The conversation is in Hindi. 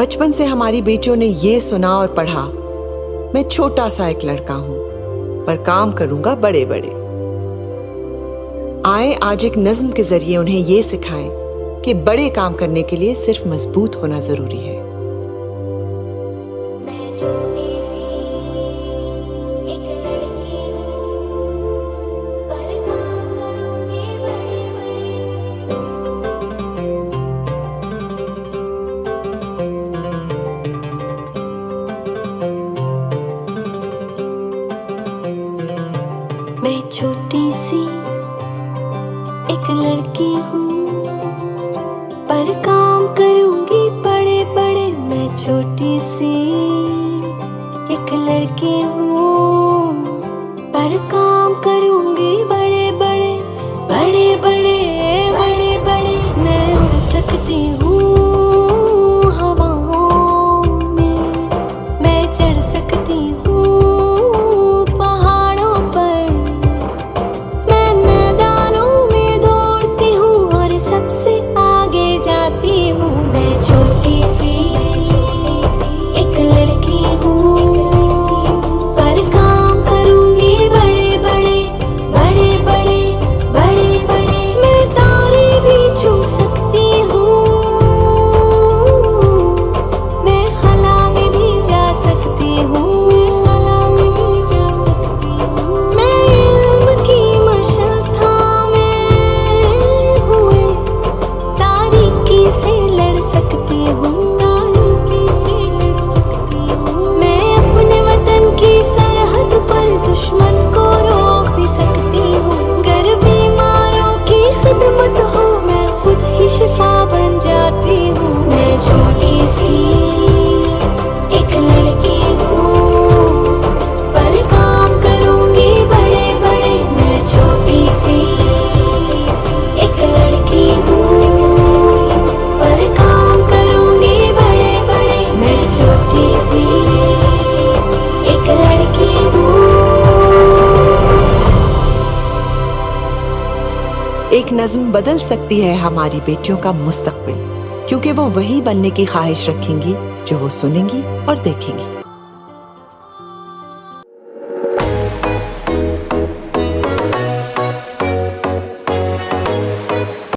बचपन से हमारी बेटियों ने ये सुना और पढ़ा, मैं छोटा सा एक लड़का हूं पर काम करूंगा बड़े बड़े। आए आज एक नज्म के जरिए उन्हें ये सिखाएं कि बड़े काम करने के लिए सिर्फ मजबूत होना जरूरी है। मैं छोटी सी एक लड़की हूँ, पर काम करूँगी बड़े बड़े। मैं छोटी सी एक लड़की हूँ, पर काम करूँगी बड़े बड़े बड़े बड़े बड़े बड़े। मैं उड़ सकती हूँ हवाओं में, मैं चढ़ सकती हूँ पहाड़ों पर, मैं मैदानों में दौड़ती हूँ और सबसे आगे जाती हूँ। मैं छोटी सी एक लड़की हूँ, पर काम करूँगी बड़े बड़े बड़े बड़े बड़े बड़े। मैं तारे भी छू सकती हूँ, मैं खला में भी जा सकती हूँ, मैं इल्म की मशाल थामे हुए तारीकी से लड़ सकती हूँ, मैं अपने वतन की सरहद पर दुश्मन को रोक भी सकती हूँ। गर बीमारों की खिदमत हो, मैं खुद ही शिफा बन जाती हूँ। मैं छोटी सी एक लड़की हूँ, पर काम करूँगी बड़े बड़े। मैं छोटी सी एक लड़की हूँ, पर काम करूँगी बड़े बड़े। मैं छोटी सी एक लड़की हूँ। एक नज्म बदल सकती है हमारी बेटियों का मुस्तकबिल, क्योंकि वो वही बनने की ख्वाहिश रखेंगी जो वो सुनेंगी और देखेंगी।